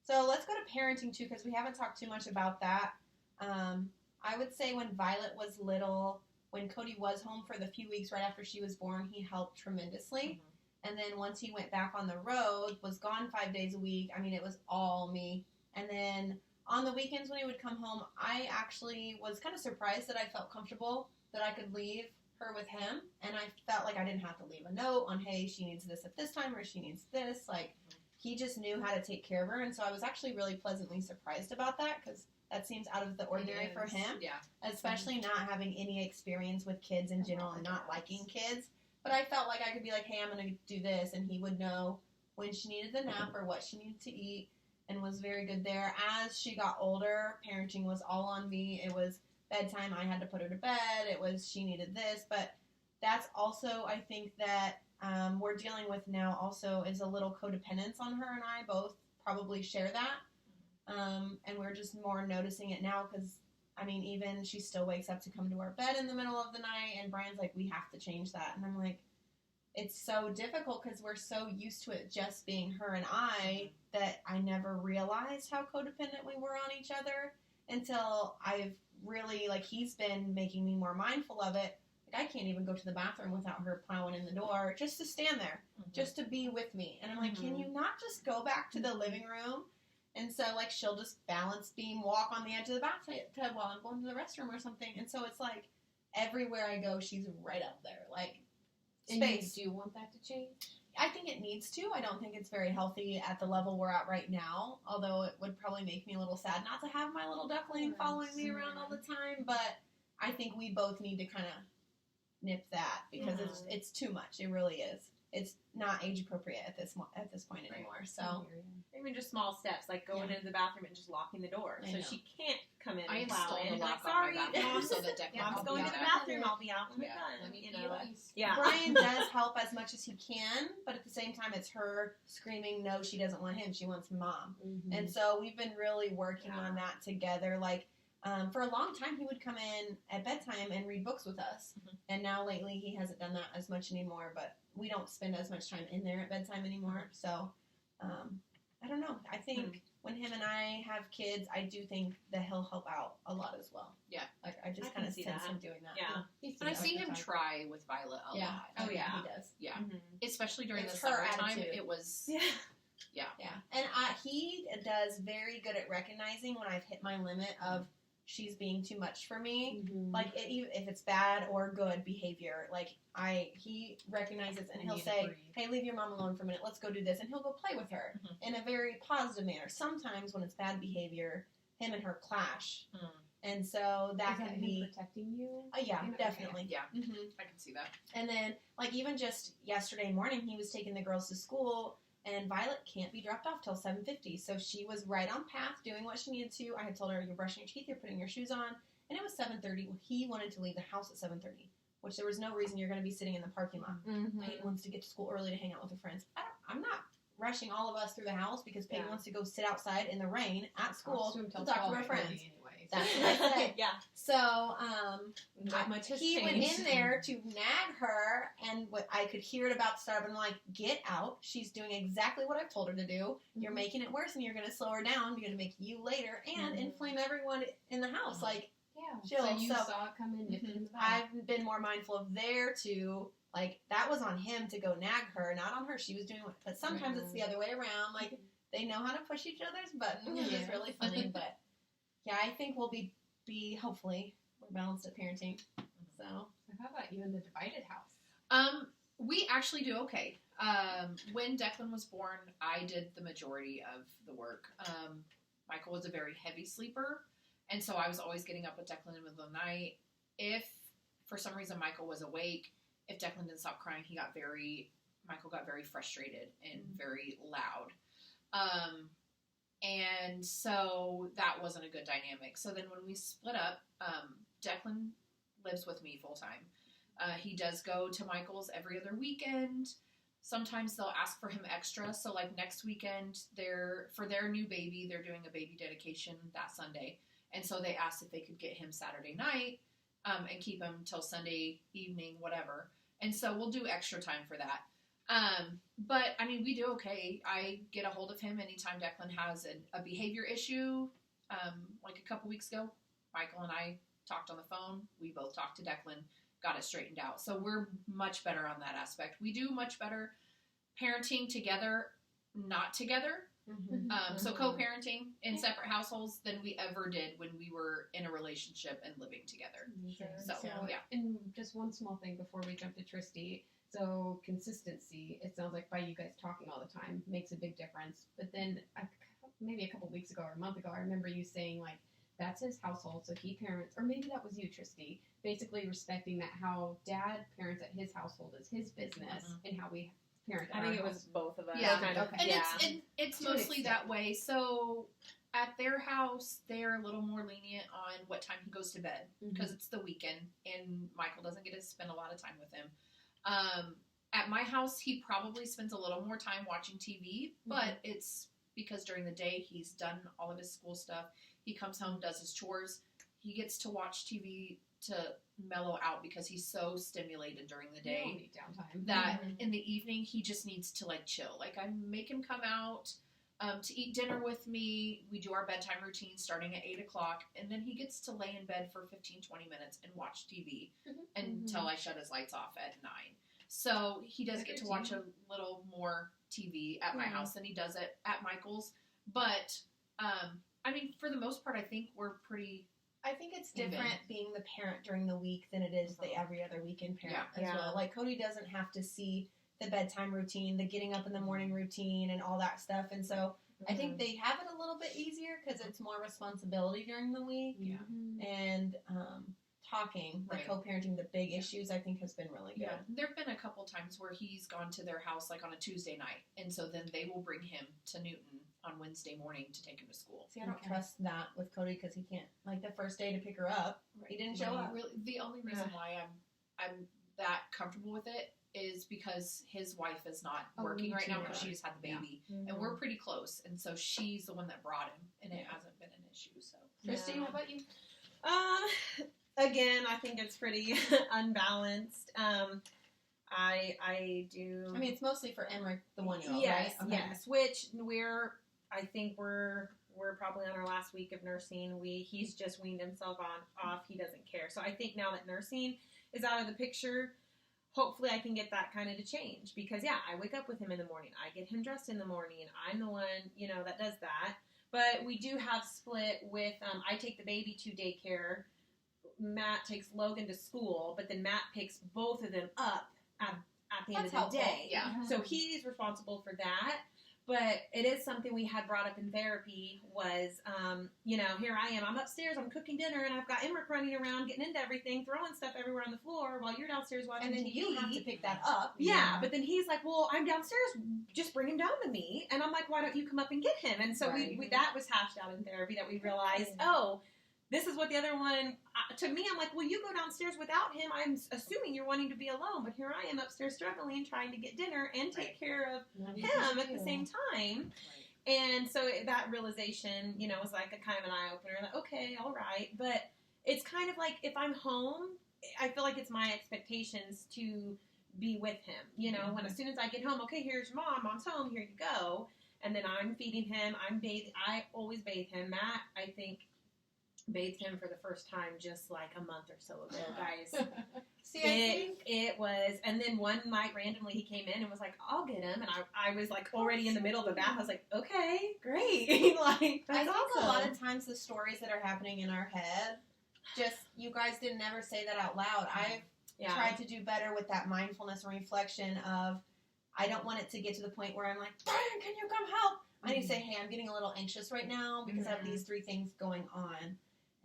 So let's go to parenting too, because we haven't talked too much about that. I would say when Violet was little, when Cody was home for the few weeks right after she was born, he helped tremendously. And then once he went back on the road, was gone 5 days a week. I mean, it was all me. And then on the weekends when he would come home, I actually was kind of surprised that I felt comfortable that I could leave her with him. And I felt like I didn't have to leave a note on, hey, she needs this at this time or she needs this. Like, he just knew how to take care of her. And so I was actually really pleasantly surprised about that because that seems out of the ordinary for him. Yeah. Especially not having any experience with kids in general and not liking kids. But I felt like I could be like, hey, I'm going to do this. And he would know when she needed the nap or what she needed to eat, and was very good there. As she got older, parenting was all on me. It was bedtime, I had to put her to bed. It was she needed this, but that's also, I think, that we're dealing with now also is a little codependence on her and I both probably share that. And we're just more noticing it now because, I mean, even she still wakes up to come to our bed in the middle of the night, and Brian's like, we have to change that. And I'm like, it's so difficult because we're so used to it just being her and I that I never realized how codependent we were on each other until I've really, like, he's been making me more mindful of it. Like, I can't even go to the bathroom without her plowing in the door just to stand there, just to be with me. And I'm like, can you not just go back to the living room? And so, like, she'll just balance beam walk on the edge of the bathtub while I'm going to the restroom or something. And so it's like everywhere I go, she's right up there. Like, And space. you do want that to change? I think it needs to. I don't think it's very healthy at the level we're at right now, although it would probably make me a little sad not to have my little duckling following me around all the time. But I think we both need to kind of nip that because it's too much. It really is. It's not age appropriate at this point anymore. So Even just small steps, like going into the bathroom and just locking the door, I so know. she can't come in I and plow installed in. a Like, lock on sorry, my bathroom mom's, so that Declan mom's can going be to the out. bathroom. I'll be out when Yeah. we're Let done. me You be know, nice. yeah. Brian does help as much as he can, but at the same time, it's her screaming, no, she doesn't want him. She wants mom. Mm-hmm. And so we've been really working Yeah. on that together. Like, for a long time, he would come in at bedtime and read books with us. And now lately, he hasn't done that as much anymore, but we don't spend as much time in there at bedtime anymore. So, I don't know. I think when him and I have kids, I do think that he'll help out a lot as well. Yeah. Like, I I just can kind of see sense that. him doing that. Yeah. But I've seen him try with Violet a Yeah. lot. Oh, Oh, yeah. yeah. He does. Yeah. Mm-hmm. Especially during It's the her summertime, attitude. it was. Yeah. Yeah, and he does very good at recognizing when I've hit my limit of she's being too much for me. Mm-hmm. Like if it's bad or good behavior, like he recognizes and I he'll need to say, breathe. "Hey, leave your mom alone for a minute. Let's go do this," and he'll go play with her in a very positive manner. Sometimes when it's bad behavior, him and her clash, and so that Is that can him be. protecting you? Yeah, Okay. definitely. Yeah. hmm I can see that. And then, like, even just yesterday morning, he was taking the girls to school, and Violet can't be dropped off till 7:50. So she was right on path, doing what she needed to. I had told her, you're brushing your teeth, you're putting your shoes on. And it was 7:30. Well, he wanted to leave the house at 7:30, which there was no reason you're going to be sitting in the parking lot. Mm-hmm. Peyton wants to get to school early to hang out with her friends. I'm not rushing all of us through the house because Peyton wants to go sit outside in the rain at school to talk to her friends. That's what I said. Yeah. So, Not much has he went changed. in there to nag her, and I could hear it about to start. But I'm like, get out. She's doing exactly what I've told her to do. You're making it worse, and you're going to slow her down. You're going to make you later and inflame everyone in the house. Like, Yeah. Jill, So you so- saw it come in, nipped it in the bud. I've been more mindful of there too. Like, that was on him to go nag her, not on her. She was doing what. But sometimes it's the other way around. Like, they know how to push each other's buttons. It's Yeah. really funny. But yeah, I think we'll be hopefully we're balanced at parenting. So. So how about you in the divided house? We actually do okay. When Declan was born, I did the majority of the work. Michael was a very heavy sleeper, and so I was always getting up with Declan in the middle of the night. If, for some reason, Michael was awake, if Declan didn't stop crying, Michael got very frustrated and very loud. And so that wasn't a good dynamic. So then when we split up, Declan lives with me full time. He does go to Michael's every other weekend. Sometimes they'll ask for him extra. So like next weekend, for their new baby, they're doing a baby dedication that Sunday. And so they asked if they could get him Saturday night and keep him till Sunday evening, whatever. And so we'll do extra time for that. But I mean, we do okay. I get a hold of him anytime Declan has a behavior issue. Like a couple weeks ago, Michael and I talked on the phone. We both talked to Declan, got it straightened out. So we're much better on that aspect. We do much better parenting together, not together. So co-parenting in separate households than we ever did when we were in a relationship and living together. So, yeah. And just one small thing before we jump to Tristy. So consistency, it sounds like by you guys talking all the time makes a big difference. But then maybe a couple weeks ago or a month ago, I remember you saying like, that's his household, so he parents, or maybe that was you, Tristy, basically respecting that how dad parents at his household is his business and how we parent. I think it was both of us. Yeah. kind of. Okay. And Yeah. it's To an mostly extent. that way. So at their house, they're a little more lenient on what time he goes to bed because it's the weekend and Michael doesn't get to spend a lot of time with him. At my house, he probably spends a little more time watching TV, but it's because during the day he's done all of his school stuff. He comes home, does his chores. He gets to watch TV to mellow out because he's so stimulated during the They all day need downtime. that in the evening he just needs to like chill. Like I make him come out to eat dinner with me. We do our bedtime routine starting at 8 o'clock, and then he gets to lay in bed for 15-20 minutes and watch TV until I shut his lights off at 9. So he does Good get to routine. watch a little more TV at my house than he does at Michael's. But I mean, for the most part, I think we're pretty. I think it's Even. different being the parent during the week than it is the every other weekend parent as Yeah. well. Like Cody doesn't have to see the bedtime routine, the getting up in the morning routine, and all that stuff. And so I think they have it a little bit easier because it's more responsibility during the week. Yeah. And talking, the Right. co-parenting, the big issues, I think has been really good. Yeah, there've been a couple times where he's gone to their house like on a Tuesday night, and so then they will bring him to Newton on Wednesday morning to take him to school. See, I don't Okay. trust that with Cody because he can't. Like the first day to pick her up, he didn't show up. Really, the only reason why I'm that comfortable with it is because his wife is not Oh, working me right now too. because she just had the Yeah. baby, and we're pretty close, and so she's the one that brought him, and it hasn't been an issue. So, Christy, Yeah. how about you? Again, I think it's pretty unbalanced. I do. I mean, it's mostly for Emmerich, the 1-year-old, yes, right? Okay. yes. Which I think we're probably on our last week of nursing. He's just weaned himself off. He doesn't care. So I think now that nursing is out of the picture, hopefully I can get that kind of to change. Because yeah, I wake up with him in the morning. I get him dressed in the morning. I'm the one, that does that. But we do have split with. I take the baby to daycare. Matt takes Logan to school, but then Matt picks both of them up at the end That's of the helpful. day. yeah. So he's responsible for that. But it is something we had brought up in therapy was, here I am. I'm upstairs. I'm cooking dinner, and I've got Emmerich running around, getting into everything, throwing stuff everywhere on the floor while you're downstairs watching And then TV. you have to pick that up. Yeah, but then he's like, well, I'm downstairs. Just bring him down to me. And I'm like, why don't you come up and get him? And so Right. we that was hashed out in therapy that we realized, this is what the other one, to me, I'm like, well, you go downstairs without him. I'm assuming you're wanting to be alone. But here I am upstairs struggling, trying to get dinner and take care of him at the same time. And so that realization, was like a kind of an eye-opener. Like, okay, all right. But it's kind of like if I'm home, I feel like it's my expectations to be with him. When as soon as I get home, okay, here's your mom. Mom's home. Here you go. And then I'm feeding him. I always bathe him. Matt, I think, bathed him for the first time just like a month or so ago, guys. See, I think It was, and then one night randomly he came in and was like, I'll get him. And I was like already in the middle of the bath. I was like, okay, great. Like, that's I think awesome. a lot of times the stories that are happening in our head, just you guys didn't ever say that out loud. I've yeah. tried to do better with that mindfulness and reflection of I don't want it to get to the point where I'm like, Brian, can you come help? I need to say, hey, I'm getting a little anxious right now because I have these 3 things going on.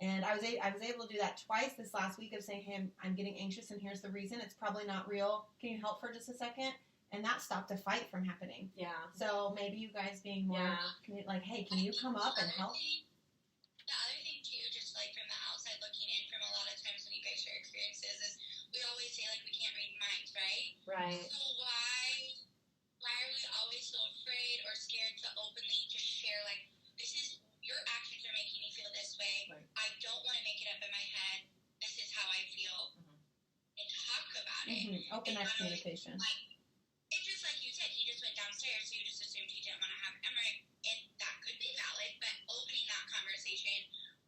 And I was able to do that twice this last week of saying, hey, I'm getting anxious and here's the reason. It's probably not real. Can you help for just a second? And that stopped a fight from happening. Yeah. So maybe you guys being more, hey, can you come up and help? The other thing too, just like from the outside looking in, from a lot of times when you guys share experiences, is we always say like we can't read minds, right? Right. So why are we always so afraid or scared to openly just share like this is your actions are making me feel this way. Right. I don't want to make it up in my head. This is how I feel, and talk about it. Open eye communication. Like it's just like you said, he just went downstairs, so you just assumed he didn't want to have Emmerich, and that could be valid. But opening that conversation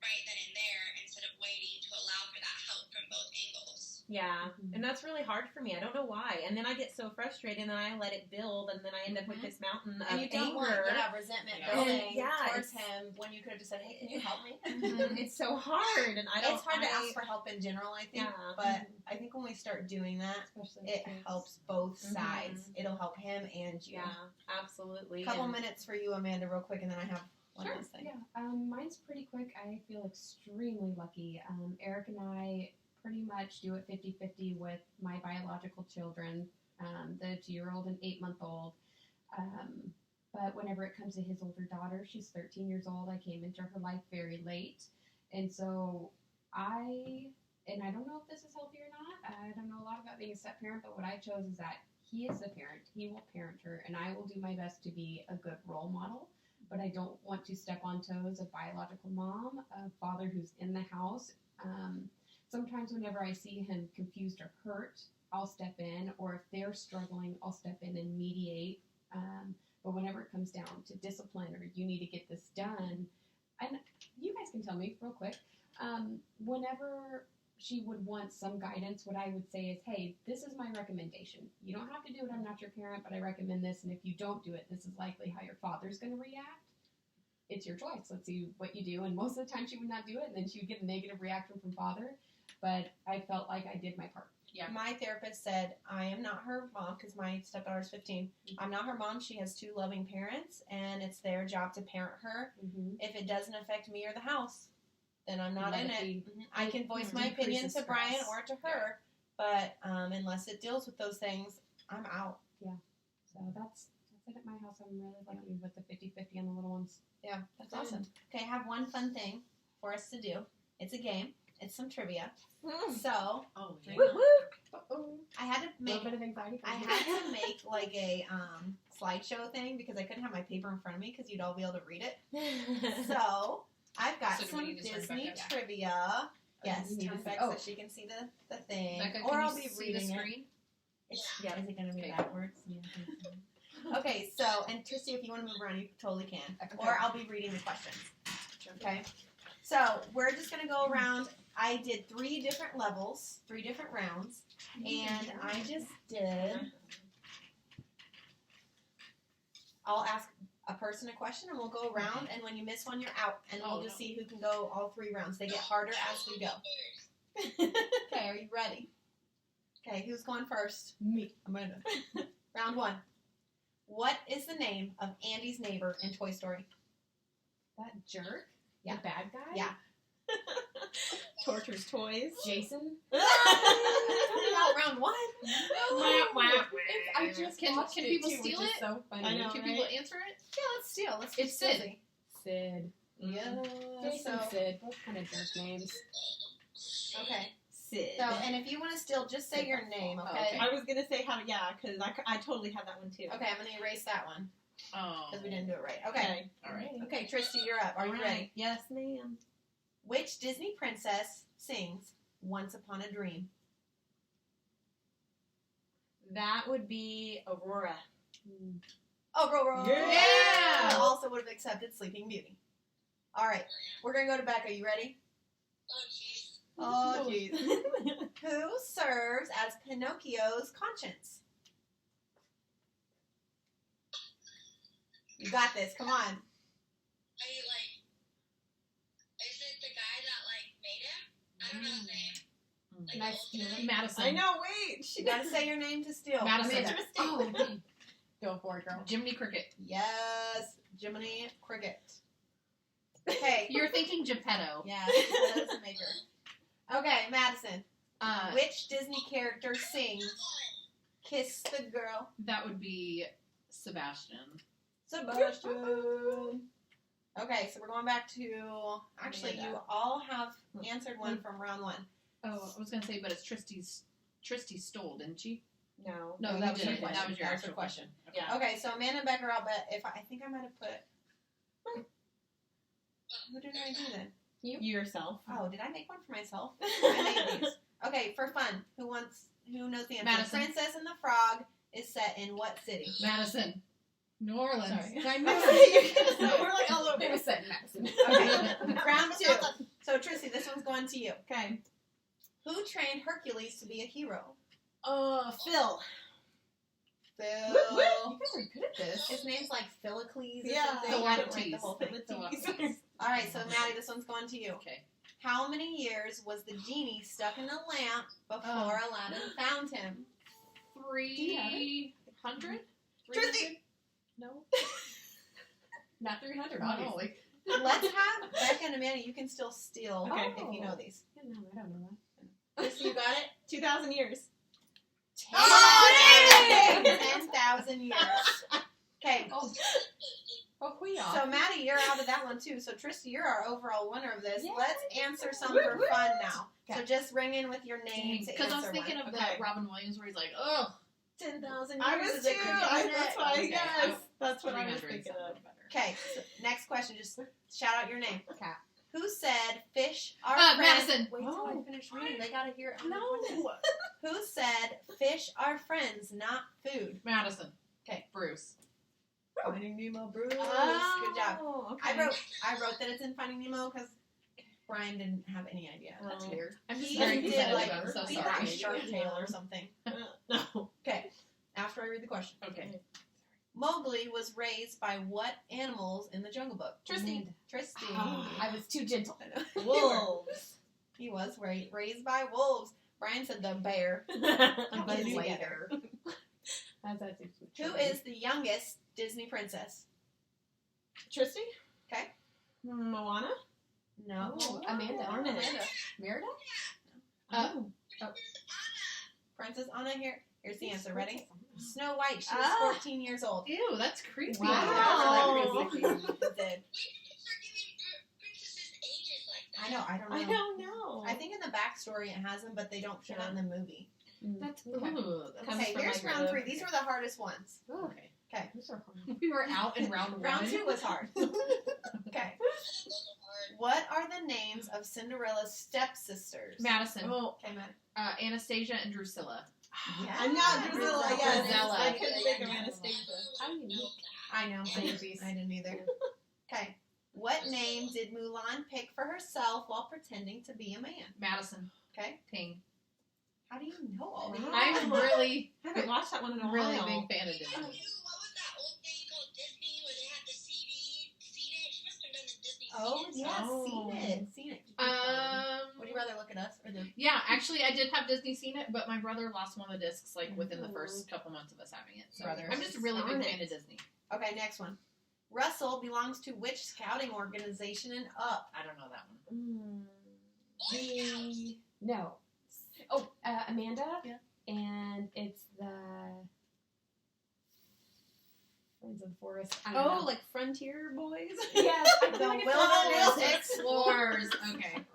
right then and there instead of waiting to allow for that help from both angles. Yeah. And that's really hard for me. I don't know why. And then I get so frustrated and then I let it build and then I end up with this mountain of And you don't anger. want resentment Yeah. building Yeah, towards it's- him when you could have just said, hey, can you help me? It's so hard and I don't It's hard to ask for help in general, I think. Yeah. But I think when we start doing that, Especially it kids. helps both sides. It'll help him and you. Yeah, absolutely. Couple And- minutes for you, Amanda, real quick, and then I have one last thing. Yeah, mine's pretty quick. I feel extremely lucky. Eric and I pretty much do it 50-50 with my biological children. the 2-year-old and 8-month-old. But whenever it comes to his older daughter, she's 13 years old. I came into her life very late. And so I don't know if this is healthy or not. I don't know a lot about being a step parent, but what I chose is that he is the parent. He will parent her, and I will do my best to be a good role model. But I don't want to step on toes of biological mom, a father who's in the house. Sometimes whenever I see him confused or hurt, I'll step in, or if they're struggling, I'll step in and mediate. But whenever it comes down to discipline or you need to get this done, and you guys can tell me real quick, whenever she would want some guidance, what I would say is, hey, this is my recommendation. You don't have to do it. I'm not your parent, but I recommend this. And if you don't do it, this is likely how your father's going to react. It's your choice. Let's see what you do. And most of the time she would not do it, and then she would get a negative reaction from father. But I felt like I did my part. Yeah. My therapist said, I am not her mom, because my stepdaughter's 15. I'm not her mom. She has 2 loving parents, and it's their job to parent her. Mm-hmm. If it doesn't affect me or the house, then I'm not Let in it it. be. Mhm. I can voice my Decrease opinion the to Brian stress. or to her, but unless it deals with those things, I'm out. So that's it at my house. I'm really lucky with the 50-50 on the little ones. Yeah, that's awesome. Okay, I have one fun thing for us to do. It's a game. It's some trivia. So Oh, yeah. I had to A make little bit of anxiety. I had to make like a slideshow thing because I couldn't have my paper in front of me because you'd all be able to read it. So I've got So do we some need to turn Disney Becca? trivia. Yes, you need turn to back see- so she can see the thing. Becca, or can I'll you be see the reading it. screen? Yeah, is it going to be Okay. backwards? Yeah, I think so. Okay, so, and Tristy, if you want to move around, you totally can. Okay. Or I'll be reading the questions. Okay? So, we're just going to go around. I did 3 different levels, 3 different rounds, and I just did. I'll ask a person a question, and we'll go around, and when you miss one, you're out, and we'll Oh, just no. see who can go all 3 rounds. They get harder as we go. Okay, are you ready? Okay, who's going first? Me. Amanda. Round 1. What is the name of Andy's neighbor in Toy Story? That jerk? Yeah. The bad guy? Yeah. Tortures toys. Jason? Talking about round 1. I just Can watched people it too, steal which is it? so funny. I know. Can right? people answer it? Yeah, let's steal. Let's It's steal. Sid. Sid. Yeah. Jason, So, Sid. Both kind of jerk names. okay. Sid. So, and if you want to steal, just say your name, okay? Okay. I was gonna say how, yeah, because I totally had that one too. Okay, I'm going to erase that one Oh. because we didn't do it right. Okay. All right. Okay, Tristy, you're up. Are you ready? Yes, ma'am. Which Disney princess sings Once Upon a Dream? That would be Aurora. Oh, Roro. Yeah! I also would have accepted Sleeping Beauty. All right, we're going to go to Becca. You ready? Oh, jeez. Oh, jeez. Who serves as Pinocchio's conscience? You got this. Come on. I like. Is it the guy that like made him? I don't know his name. Like, Can I the steal old it? Madison. I know. Wait. You got to say your name to steal. Madison. Amanda. Oh, go for it, girl. Jiminy Cricket. Yes. Jiminy Cricket. Okay. You're thinking Geppetto. Yes. That's a maker. Okay, Madison. Which Disney character sings Kiss the Girl? That would be Sebastian. Sebastian. Okay, so we're going back to. Actually, Amanda. you all have answered one from round 1. Oh, I was gonna say, but it's Tristy stole, didn't she? No. No, that you was your didn't. question. That was your That was actual your question. Okay. Yeah. Okay, so Amanda and Becker, I'll bet if I think I might have put. Who did I do then? You yourself. Oh, did I make one for myself? I made these. Okay, for fun. Who knows the answer? Madison. Princess and the Frog is set in what city? Madison. New Orleans. Sorry. I We're know. like all over. It was set in Madison. Okay, round 2. So Tristy, this one's going to you. Okay. Who trained Hercules to be a hero? Phil. Phil. You guys are good at this. His name's like Philocles or Yeah. something. I didn't write the Philocles. whole thing. Philocles. All right, so Maddie, this one's going to you. Okay. How many years was the genie stuck in the lamp before Aladdin found him? 300? Tristy. No. Not 300, No. obviously. Let's have Becca and Amanda. You can still steal Okay. if you know these. No, I don't know that. Tristy, you got it? 2,000 years. Oh, dang it! 10,000 years. Okay. Oh, we are. So Maddie, you're out of that one too. So Tristy, you're our overall winner of this. Yay. Let's answer some Woo, for woo. fun now. Okay. So just ring in with your name to Because answer I was thinking one. of Okay. that Robin Williams where he's like, oh, 10,000 years. I was is too. a good unit. That's why. Okay, Yes, that's what I was 300 thinking sounded of. better. Okay, so next question. Just shout out your name. Okay. Who said fish are friends? Madison. Wait till I Oh. finish reading. They gotta hear it. on the No. podcast. Who said fish are friends, not food? Madison. Okay. Bruce. Finding Nemo, Bruce. Oh, Good job. Okay. I wrote that it's in Finding Nemo because Brian didn't have any idea. That's Oh. weird. I'm just He very did competitive. like I'm so he sorry. had Shark Tale or something. No. Okay, after I read the question. Okay. Mowgli was raised by what animals in the Jungle Book? Amanda. Tristy. I was too gentle. I know. Wolves. He was raised by wolves. Brian said the bear. That Put it was together. That's Who is the youngest Disney princess? Tristy? Okay. Moana? No. Oh, Amanda. Darn it. Amanda. Merida? Oh. Princess Anna here. Here's the answer. Ready? Princess Snow White. She was Ah. 14 years old. Ew, that's creepy. Wow. Wow. It did. When did you start giving princesses ages like that? I know. I don't I know. don't know. I think in the backstory it has them, but they don't show that in the movie. That's, Okay. ooh, that's Comes Okay, from here's my round grandmother. 3. These were the hardest ones. okay. Okay. Those are hard. We were out in round 1. Round 2 was hard. Okay. Those are hard. What are the names of Cinderella's stepsisters? Madison. Oh, Okay, Matt. Anastasia and Drusilla. Yeah. I'm not Drusilla. Yes, Drusilla. I couldn't think of Anastasia. How unique. I know. Babies. I didn't either. Okay. What name did Mulan pick for herself while pretending to be a man? Madison. Okay. Ting. How do you know all these? Wow. I'm really, I haven't watched that one in a really while. big fan of I Disney. knew, what was that old thing called Disney where they had the CD? Seen it? She must have done the Disney Oh, CD. yeah. Oh. Seen it. Seen it. Would you rather look at us or the? Yeah, actually, I did have Disney seen it, but my brother lost one of the discs like within the first couple months of us having it. So Brothers. I'm just a really Darn big it. fan of Disney. Okay, next one. Russell belongs to which scouting organization in Up? I don't know that one. The no. Oh, Amanda. Yeah. And it's the Friends of the Forest. I don't Oh, know. like Frontier Boys? yes, I The feel like it's Wilderness Explorers. Okay.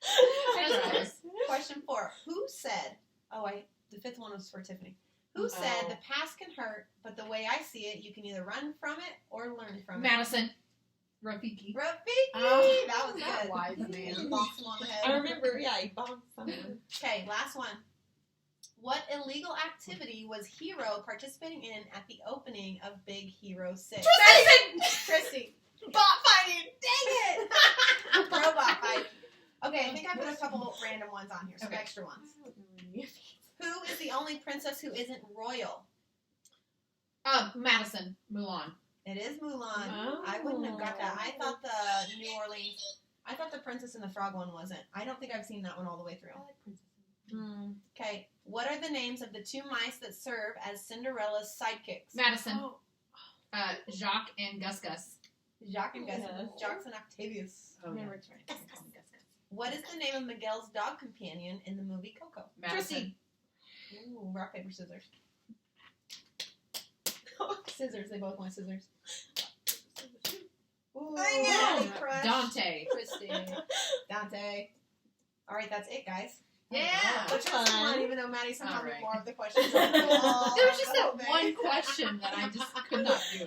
I That's feel right. Question 4. Who said? Oh, wait. The 5th one was for Tiffany. Who said Oh. the past can hurt, but the way I see it, you can either run from it or learn from Madison. Rafiki. it? Rafiki! Oh, that was that good. wise man. Box him on the head. I remember, yeah, he bonked someone. Okay, last one. What illegal activity was Hero participating in at the opening of Big Hero 6? Tristy! Bot fighting! Dang it! Robot fight. Okay, I think I put a couple random ones on here, some Okay. extra ones. Who is the only princess who isn't royal? Madison. Mulan. It is Mulan. Oh. I wouldn't have got that. I thought the New Orleans. I thought the Princess and the Frog one wasn't. I don't think I've seen that one all the way through. Okay, what are the names of the 2 mice that serve as Cinderella's sidekicks? Madison. Oh, Jacques and Gus Gus. Jacques and Gus. Yes. Jacques and Octavius. Oh, Never that's right. Gus Gus. What is the name of Miguel's dog companion in the movie Coco? Madison. Ooh, rock, paper, scissors. Scissors. They both want scissors. Ooh, Dang it! Daddy Crush. Dante. Christy. Dante. All right, that's it, guys. Yeah. Which Fun. was fun, even though Maddie somehow All knew right. more of the questions. There was just The whole that thing. one question that I just could not do.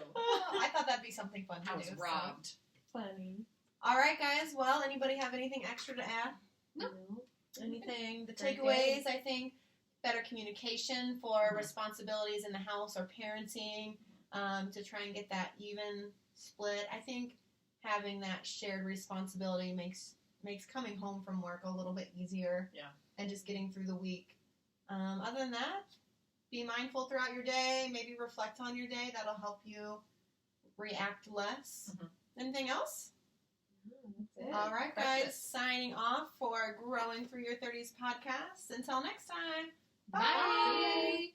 I thought that'd be something fun to I was do. so. robbed. funny. All right, guys. Well, anybody have anything extra to add? No. Anything? The Very takeaways, I think, better communication for Mhm. responsibilities in the house or parenting, to try and get that even split. I think having that shared responsibility makes coming home from work a little bit easier. Yeah. And just getting through the week. Other than that, be mindful throughout your day. Maybe reflect on your day. That'll help you react less. Mhm. Anything else? That's it. All right, That's guys. it. Signing off for Growing Through Your 30s podcast. Until next time. Bye.